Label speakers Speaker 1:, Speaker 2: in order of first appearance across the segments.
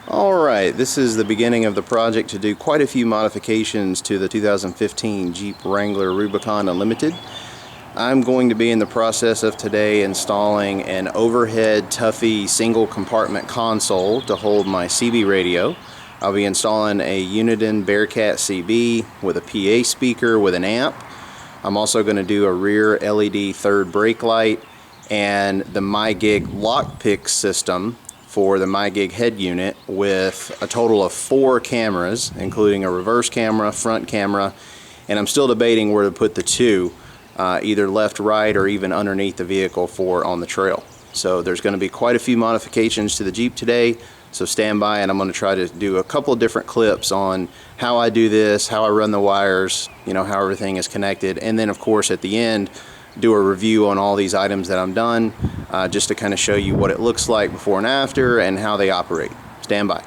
Speaker 1: Alright, this is the beginning of the project to do quite a few modifications to the 2015 Jeep Wrangler Rubicon Unlimited. I'm going to be in the process of today installing an overhead Tuffy single compartment console to hold my CB radio. I'll be installing a Uniden Bearcat CB with a PA speaker with an amp. I'm also going to do a rear LED third brake light and the MyGig Lock Pick system for the MyGig head unit with a total of 4 cameras, including a reverse camera, front camera, and I'm still debating where to put the 2, either left, right, or even underneath the vehicle for on the trail. So there's going to be quite a few modifications to the Jeep today, so stand by and I'm going to try to do a couple of different clips on how I do this, how I run the wires, how everything is connected, and then of course at the end do a review on all these items that I'm done, just to kind of show you what it looks like before and after and how they operate. Stand by.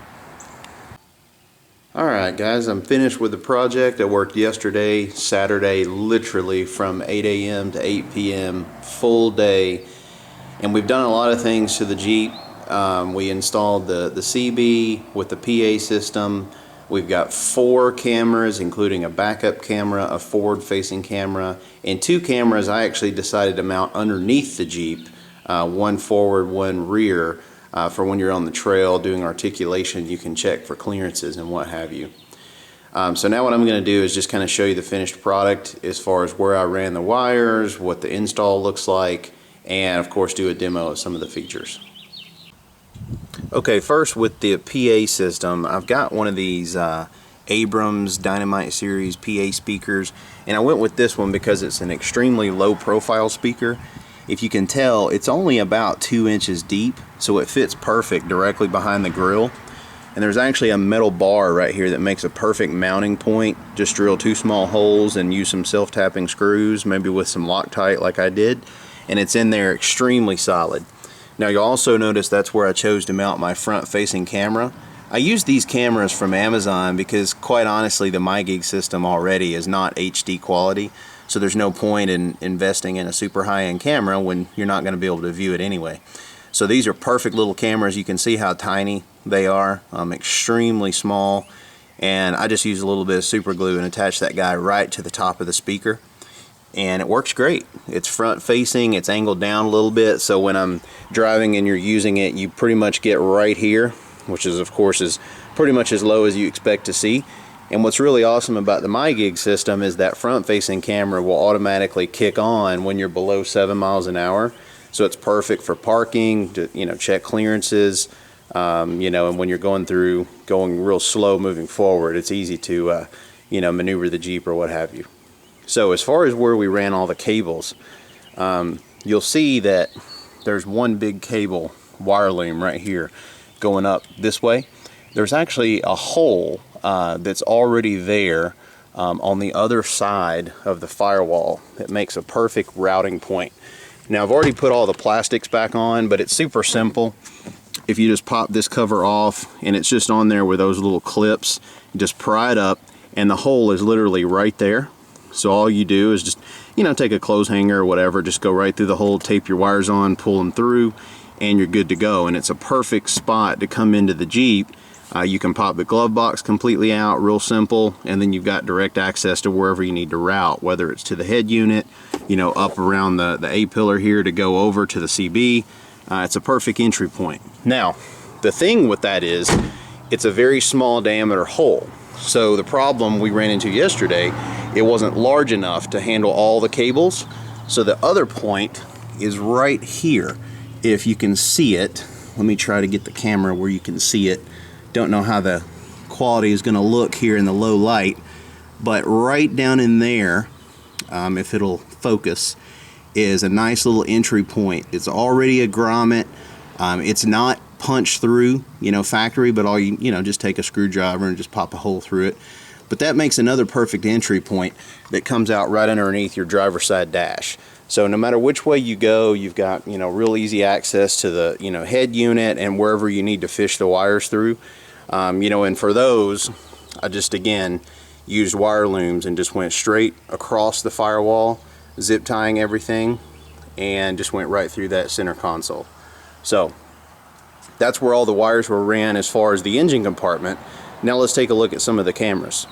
Speaker 1: Alright guys, I'm finished with the project. I worked yesterday, Saturday, literally from 8 a.m. to 8 p.m. full day, and we've done a lot of things to the Jeep. We installed the CB with the PA system. We've got 4 cameras, including a backup camera, a forward-facing camera, and 2 cameras I actually decided to mount underneath the Jeep, one forward, one rear, for when you're on the trail doing articulation. You can check for clearances and what have you. So now what I'm going to do is just kind of show you the finished product as far as where I ran the wires, what the install looks like, and of course do a demo of some of the features. Okay, first with the PA system, I've got one of these Abrams Dynamite Series PA speakers, and I went with this one because it's an extremely low profile speaker. If you can tell, it's only about 2 inches deep, so it fits perfect directly behind the grill. And there's actually a metal bar right here that makes a perfect mounting point. Just drill 2 small holes and use some self-tapping screws, maybe with some Loctite like I did, and it's in there extremely solid. Now you'll also notice that's where I chose to mount my front-facing camera. I use these cameras from Amazon because quite honestly the MyGig system already is not HD quality, so there's no point in investing in a super high-end camera when you're not going to be able to view it anyway. So these are perfect little cameras. You can see how tiny they are, extremely small, and I just use a little bit of super glue and attach that guy right to the top of the speaker. And it works great. It's front facing, it's angled down a little bit, so when I'm driving and you're using it, you pretty much get right here, which is of course is pretty much as low as you expect to see. And what's really awesome about the MyGig system is that front facing camera will automatically kick on when you're below 7 miles an hour. So it's perfect for parking, to check clearances, and when you're going real slow moving forward, it's easy to maneuver the Jeep or what have you. So as far as where we ran all the cables, you'll see that there's one big cable wire loom right here going up this way. There's actually a hole that's already there on the other side of the firewall that makes a perfect routing point. Now I've already put all the plastics back on, but it's super simple. If you just pop this cover off and it's just on there with those little clips, just pry it up and the hole is literally right there. So all you do is just, take a clothes hanger or whatever, just go right through the hole, tape your wires on, pull them through, and you're good to go. And it's a perfect spot to come into the Jeep. You can pop the glove box completely out, real simple, and then you've got direct access to wherever you need to route, whether it's to the head unit, up around the A-pillar here to go over to the CB. It's a perfect entry point. Now, the thing with that is, it's a very small diameter hole. So the problem we ran into yesterday, it wasn't large enough to handle all the cables. So the other point is right here. If you can see it, let me try to get the camera where you can see it. Don't know how the quality is going to look here in the low light, but right down in there, if it'll focus, is a nice little entry point. It's already a grommet. It's not punch through, factory, but all you just take a screwdriver and just pop a hole through it. But that makes another perfect entry point that comes out right underneath your driver's side dash. So no matter which way you go, you've got real easy access to the head unit and wherever you need to fish the wires through. And for those, I just again used wire looms and just went straight across the firewall, zip tying everything, and just went right through that center console. So That's where all the wires were ran as far as the engine compartment. Now let's take a look at some of the cameras.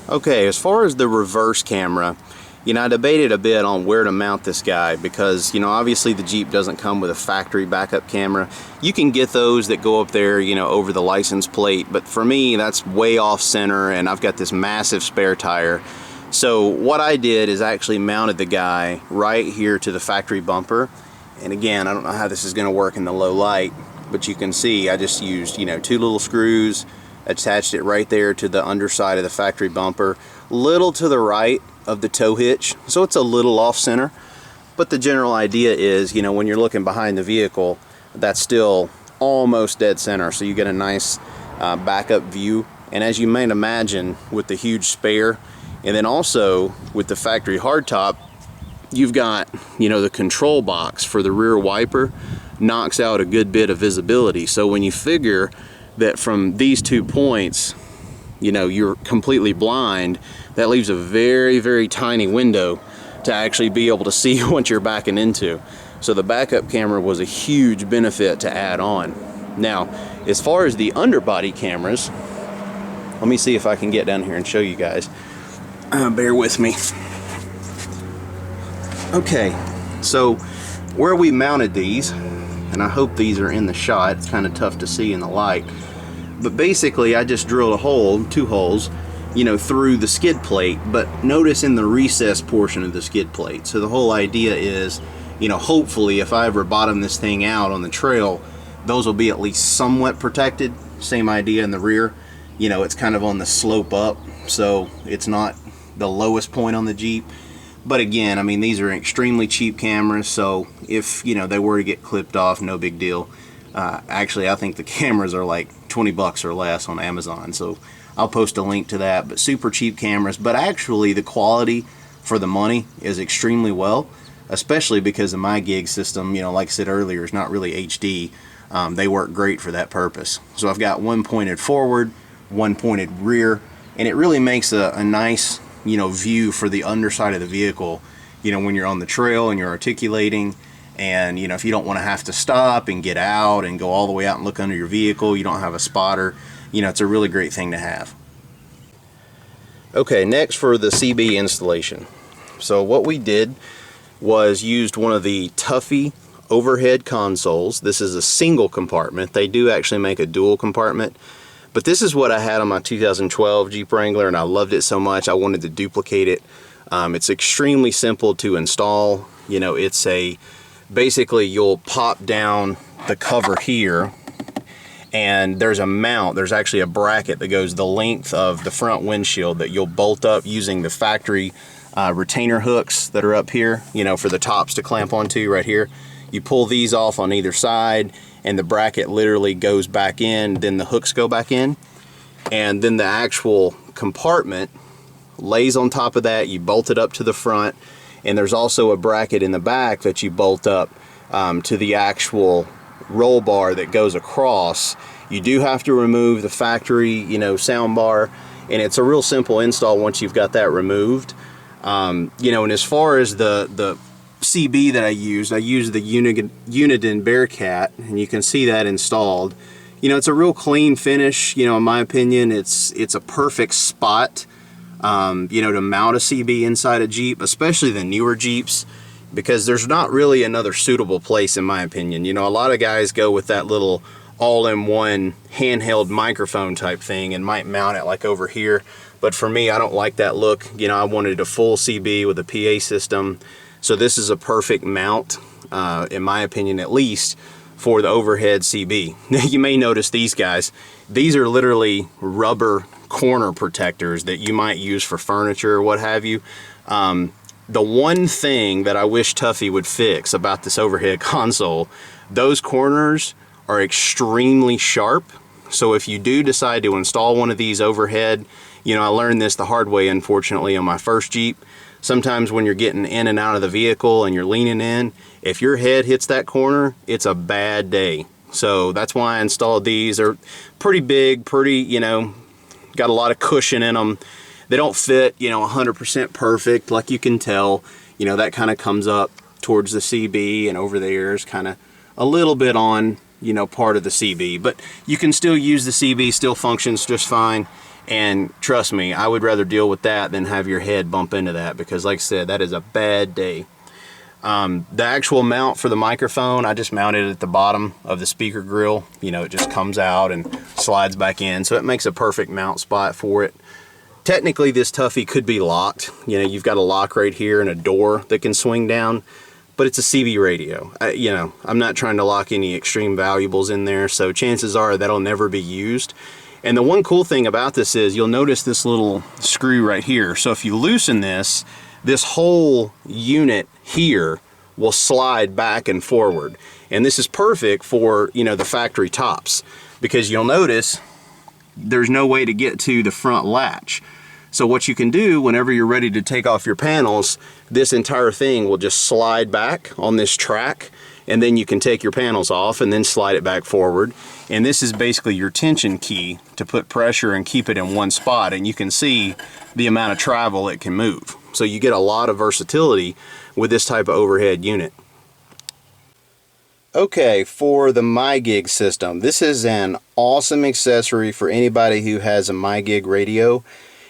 Speaker 1: Okay, as far as the reverse camera, you know, I debated a bit on where to mount this guy because, you know, obviously the Jeep doesn't come with a factory backup camera. You can get those that go up there, you know, over the license plate, but for me, that's way off center, and I've got this massive spare tire. So what I did is actually mounted the guy right here to the factory bumper. And again, I don't know how this is going to work in the low light, but you can see I just used, you know, 2 little screws, attached it right there to the underside of the factory bumper, little to the right of the tow hitch, so it's a little off center, but the general idea is, you know, when you're looking behind the vehicle, that's still almost dead center, so you get a nice backup view. And as you might imagine, with the huge spare, and then also with the factory hardtop, you've got, you know, the control box for the rear wiper knocks out a good bit of visibility. So when you figure that from these 2 points, you know, you're completely blind, that leaves a very, very tiny window to actually be able to see what you're backing into. So the backup camera was a huge benefit to add on. Now, as far as the underbody cameras, let me see if I can get down here and show you guys. Bear with me. Okay, so where we mounted these, and I hope these are in the shot, it's kind of tough to see in the light, but basically I just drilled a hole, 2 holes, you know, through the skid plate, but notice in the recess portion of the skid plate. So the whole idea is, you know, hopefully if I ever bottom this thing out on the trail, those will be at least somewhat protected. Same idea in the rear. You know, it's kind of on the slope up, so it's not the lowest point on the Jeep. But again, I mean, these are extremely cheap cameras, so if, you know, they were to get clipped off, no big deal. Actually, I think the cameras are like 20 bucks or less on Amazon, so I'll post a link to that. But super cheap cameras, but actually the quality for the money is extremely well, especially because the MyGig system, you know, like I said earlier, is not really HD. They work great for that purpose. So I've got one pointed forward, one pointed rear, and it really makes a nice, you know, view for the underside of the vehicle, you know, when you're on the trail and you're articulating. And, you know, if you don't want to have to stop and get out and go all the way out and look under your vehicle, you don't have a spotter, you know, it's a really great thing to have. Okay, next for the CB installation. So what we did was used one of the Tuffy overhead consoles. This is a single compartment. They do actually make a dual compartment, but this is what I had on my 2012 Jeep Wrangler, and I loved it so much I wanted to duplicate it. It's extremely simple to install. You know, it's basically you'll pop down the cover here, and there's a mount. There's actually a bracket that goes the length of the front windshield that you'll bolt up using the factory retainer hooks that are up here, you know, for the tops to clamp onto right here. You pull these off on either side, and the bracket literally goes back in, then the hooks go back in, and then the actual compartment lays on top of that. You bolt it up to the front, and there's also a bracket in the back that you bolt up to the actual roll bar that goes across. You do have to remove the factory, you know, sound bar, and it's a real simple install once you've got that removed. You know, and as far as the CB that I used the Uniden Bearcat, and you can see that installed. You know, it's a real clean finish. You know, in my opinion, it's a perfect spot, you know, to mount a CB inside a Jeep, especially the newer Jeeps, because there's not really another suitable place, in my opinion. You know, a lot of guys go with that little all-in-one handheld microphone type thing and might mount it like over here, but for me, I don't like that look. You know, I wanted a full CB with a PA system, so this is a perfect mount, in my opinion at least, for the overhead CB. You may notice these guys. These are literally rubber corner protectors that you might use for furniture or what have you. The one thing that I wish Tuffy would fix about this overhead console, those corners are extremely sharp. So if you do decide to install one of these overhead, you know, I learned this the hard way, unfortunately, on my first Jeep. Sometimes when you're getting in and out of the vehicle and you're leaning in, if your head hits that corner, it's a bad day. So that's why I installed these. They're pretty big, pretty, you know, got a lot of cushion in them. They don't fit, you know, 100% perfect, like you can tell. You know, that kind of comes up towards the CB, and over there is kind of a little bit on you know, part of the CB. But you can still use the CB, still functions just fine. And trust me, I would rather deal with that than have your head bump into that, because like I said, that is a bad day. The actual mount for the microphone, I just mounted it at the bottom of the speaker grill. You know, it just comes out and slides back in, so it makes a perfect mount spot for it. Technically, this Tuffy could be locked. You know, you've got a lock right here and a door that can swing down, but it's a CB radio. You know, I'm not trying to lock any extreme valuables in there, so chances are that'll never be used. And the one cool thing about this is you'll notice this little screw right here. So if you loosen this, this whole unit here will slide back and forward. And this is perfect for, you know, the factory tops, because you'll notice there's no way to get to the front latch. So what you can do whenever you're ready to take off your panels, this entire thing will just slide back on this track, and then you can take your panels off and then slide it back forward. And this is basically your tension key to put pressure and keep it in one spot, and you can see the amount of travel it can move. So you get a lot of versatility with this type of overhead unit. Okay, for the MyGig system, this is an awesome accessory for anybody who has a MyGig radio.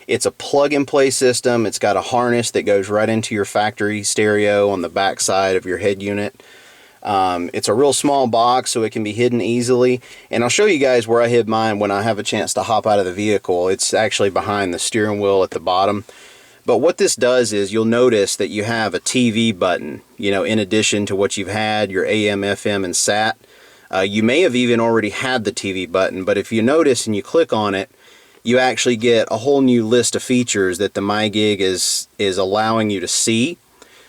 Speaker 1: It's a plug-and-play system. It's got a harness that goes right into your factory stereo on the back side of your head unit. It's a real small box, so it can be hidden easily. And I'll show you guys where I hid mine when I have a chance to hop out of the vehicle. It's actually behind the steering wheel at the bottom. But what this does is you'll notice that you have a TV button, you know, in addition to what you've had, your AM, FM, and SAT. You may have even already had the TV button, but if you notice and you click on it, you actually get a whole new list of features that the MyGig is allowing you to see.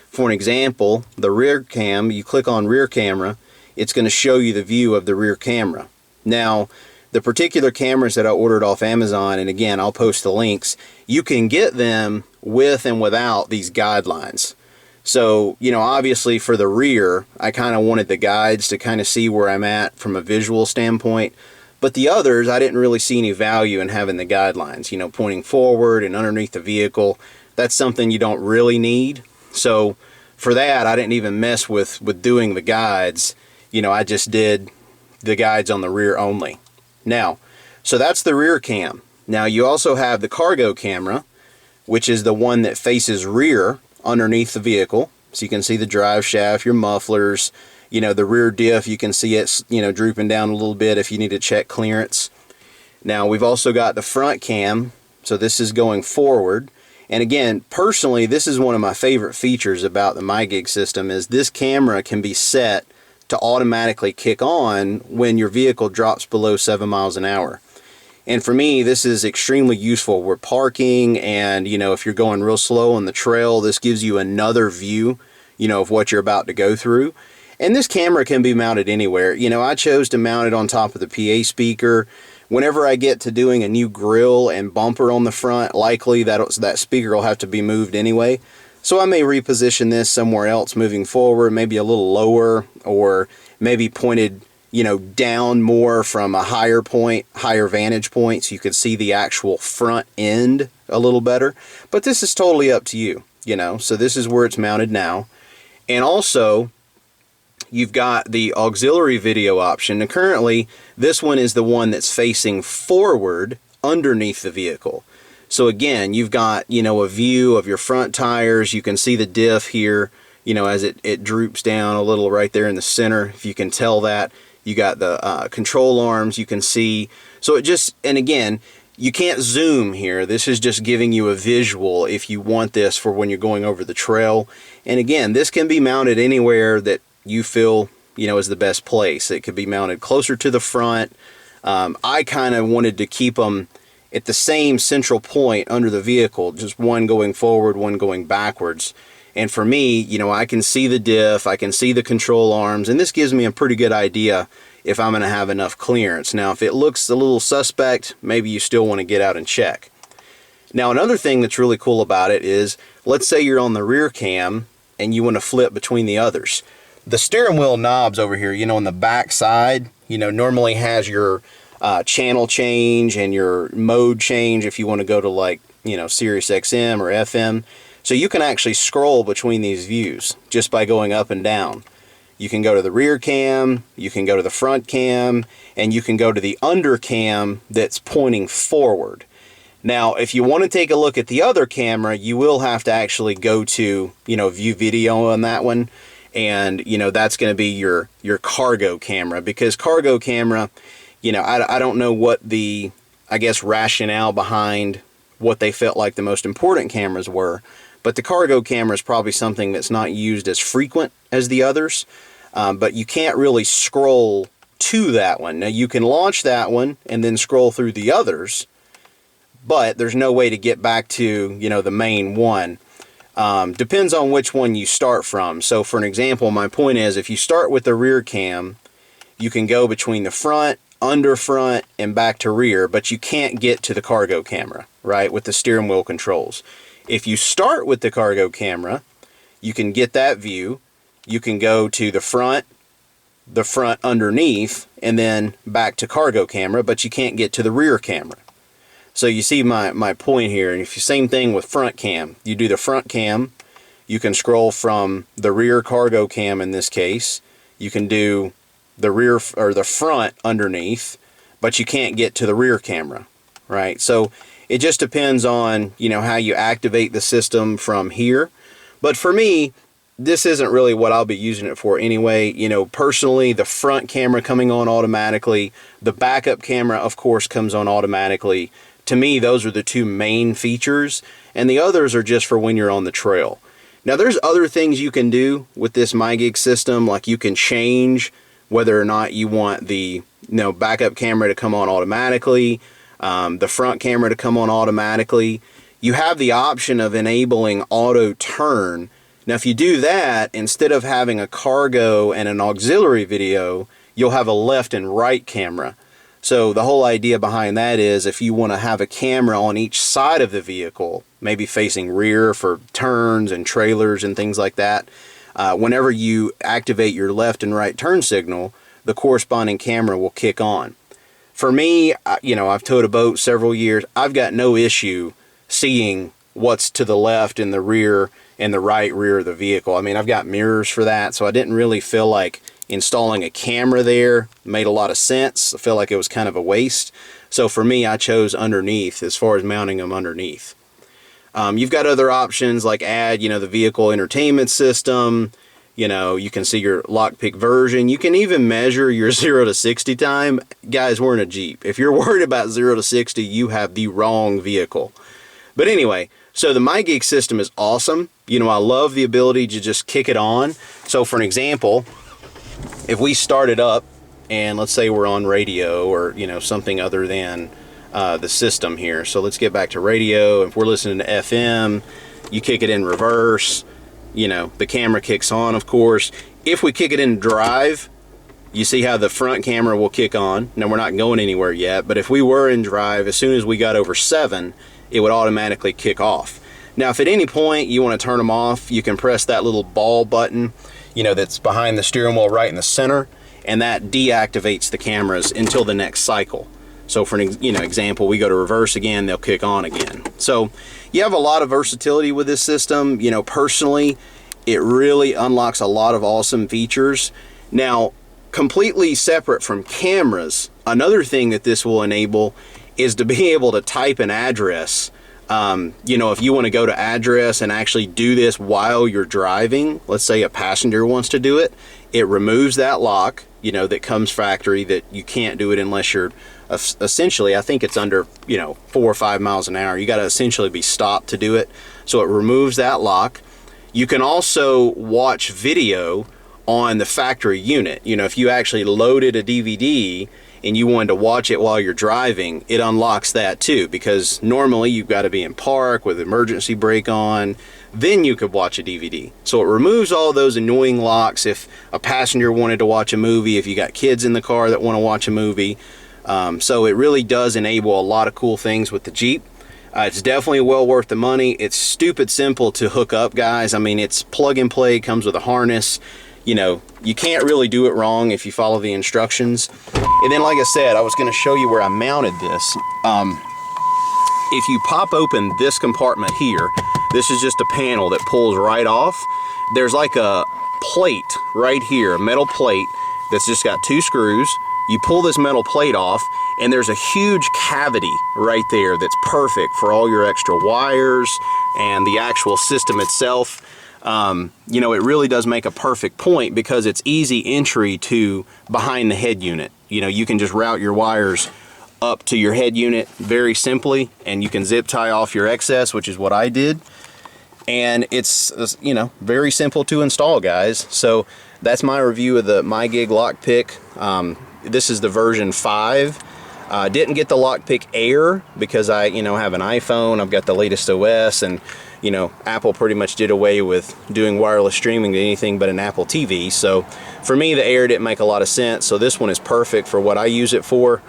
Speaker 1: For an example, the rear cam, you click on rear camera, it's going to show you the view of the rear camera. Now, the particular cameras that I ordered off Amazon, and again, I'll post the links, you can get them with and without these guidelines. So, you know, obviously for the rear, I kind of wanted the guides to kind of see where I'm at from a visual standpoint. But the others, I didn't really see any value in having the guidelines, you know, pointing forward and underneath the vehicle. That's something you don't really need. So for that, I didn't even mess with doing the guides. You know, I just did the guides on the rear only. Now, so that's the rear cam. Now you also have the cargo camera, which is the one that faces rear underneath the vehicle. So you can see the drive shaft, your mufflers, you know, the rear diff, you can see it, you know, drooping down a little bit if you need to check clearance. Now we've also got the front cam. So this is going forward. And again, personally, this is one of my favorite features about the MyGig system, is this camera can be set to automatically kick on when your vehicle drops below 7 miles an hour. And for me, this is extremely useful. We're parking, and you know, if you're going real slow on the trail, this gives you another view, you know, of what you're about to go through. And this camera can be mounted anywhere. You know, I chose to mount it on top of the PA speaker. Whenever I get to doing a new grille and bumper on the front, likely that speaker will have to be moved anyway. So I may reposition this somewhere else moving forward, maybe a little lower, or maybe pointed, you know, down more from a higher point, higher vantage point, so you could see the actual front end a little better. But this is totally up to you, you know. So this is where it's mounted now. And also, you've got the auxiliary video option. And currently, this one is the one that's facing forward underneath the vehicle. So again, you've got, you know, a view of your front tires. You can see the diff here, you know, as it droops down a little right there in the center, if you can tell that. You got the control arms you can see. So it just, and again, you can't zoom here. This is just giving you a visual if you want this for when you're going over the trail. And again, this can be mounted anywhere that you feel, you know, is the best place. It could be mounted closer to the front. I kind of wanted to keep them at the same central point under the vehicle, just one going forward, one going backwards. And for me, you know, I can see the diff, I can see the control arms, and this gives me a pretty good idea if I'm going to have enough clearance. Now, if it looks a little suspect, maybe you still want to get out and check. Now, another thing that's really cool about it is, let's say you're on the rear cam and you want to flip between the others. The steering wheel knobs over here, you know, on the back side, you know, normally has your channel change and your mode change if you want to go to, like, you know, Sirius XM or FM. So you can actually scroll between these views just by going up and down. you can go to the rear cam, you can go to the front cam, and you can go to the under cam that's pointing forward. Now, if you want to take a look at the other camera, you will have to actually go to, view video on that one. And, that's going to be your cargo camera, because cargo camera, I don't know what the, rationale behind what they felt like the most important cameras were, but the cargo camera is probably something that's not used as frequent as the others, but you can't really scroll to that one. Now, you can launch that one and then scroll through the others, but there's no way to get back to, the main one. Depends on which one you start from. So for an example, my point is, if you start with the rear cam, you can go between the front, under front, and back to rear, but you can't get to the cargo camera, right, with the steering wheel controls. If you start with the cargo camera, you can get that view. You can go to the front underneath, and then back to cargo camera, but you can't get to the rear camera. So you see my point here. And if you same thing with front cam, you do the front cam, you can scroll from the rear cargo cam in this case. You can do the rear or the front underneath, but you can't get to the rear camera, right? So it just depends on, how you activate the system from here. But for me, this isn't really what I'll be using it for anyway. Personally, the front camera coming on automatically, the backup camera, of course, comes on automatically. To me, those are the two main features, and the others are just for when you're on the trail. Now, there's other things you can do with this MyGig system, like you can change whether or not you want the backup camera to come on automatically, the front camera to come on automatically. You have the option of enabling auto turn. Now, if you do that, instead of having a cargo and an auxiliary video, you'll have a left and right camera. So the whole idea behind that is, if you want to have a camera on each side of the vehicle, maybe facing rear for turns and trailers and things like that, whenever you activate your left and right turn signal, the corresponding camera will kick on. For me, I've towed a boat several years. I've got no issue seeing what's to the left and the rear and the right rear of the vehicle. I mean, I've got mirrors for that, so I didn't really feel like installing a camera there made a lot of sense. I feel like it was kind of a waste. So for me, I chose underneath as far as mounting them underneath. You've got other options like add, the vehicle entertainment system. You can see your lockpick version. You can even measure your 0 to 60 time. Guys, we're in a Jeep. If you're worried about 0 to 60, you have the wrong vehicle. But anyway, so the MyGig system is awesome. I love the ability to just kick it on. So for an example, if we start it up and let's say we're on radio or, something other than the system here. So let's get back to radio. If we're listening to FM, you kick it in reverse, the camera kicks on, of course. If we kick it in drive, you see how the front camera will kick on. Now, we're not going anywhere yet, but if we were in drive, as soon as we got over 7, it would automatically kick off. Now, if at any point you want to turn them off, you can press that little ball button, that's behind the steering wheel right in the center, and that deactivates the cameras until the next cycle. So for an example, we go to reverse again, they'll kick on again. So you have a lot of versatility with this system. Personally, it really unlocks a lot of awesome features. Now, completely separate from cameras, another thing that this will enable is to be able to type an address. If you want to go to address and actually do this while you're driving, let's say a passenger wants to do it, it removes that lock, that comes factory, that you can't do it unless you're essentially, I think it's under, 4 or 5 miles an hour. You got to essentially be stopped to do it. So it removes that lock. You can also watch video on the factory unit. If you actually loaded a DVD and you wanted to watch it while you're driving, it unlocks that too, because normally you've got to be in park with emergency brake on, then you could watch a DVD. So it removes all those annoying locks if a passenger wanted to watch a movie, if you got kids in the car that want to watch a movie. So it really does enable a lot of cool things with the Jeep. It's definitely well worth the money. It's stupid simple to hook up, guys. I mean, it's plug and play, comes with a harness. You can't really do it wrong if you follow the instructions. And then, like I said, I was going to show you where I mounted this. If you pop open this compartment here, this is just a panel that pulls right off. There's like a plate right here, a metal plate that's just got 2 screws. You pull this metal plate off, and there's a huge cavity right there that's perfect for all your extra wires and the actual system itself. You know, it really does make a perfect point because it's easy entry to behind the head unit. You know, you can just route your wires up to your head unit very simply, and you can zip tie off your excess, which is what I did. And it's, you know, very simple to install, guys. So that's my review of the MyGig Lock Pick. This is the version 5. Didn't get the Lock Pick Air because I, you know, have an iPhone. I've got the latest OS, and you know, Apple pretty much did away with doing wireless streaming to anything but an Apple TV. So for me, the Air didn't make a lot of sense. So this one is perfect for what I use it for.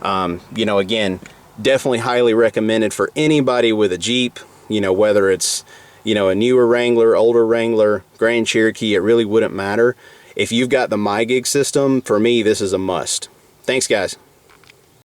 Speaker 1: You know, again, definitely highly recommended for anybody with a Jeep. You know, whether it's, you know, a newer Wrangler, older Wrangler, Grand Cherokee, it really wouldn't matter. If you've got the MyGig system, for me, this is a must. Thanks, guys.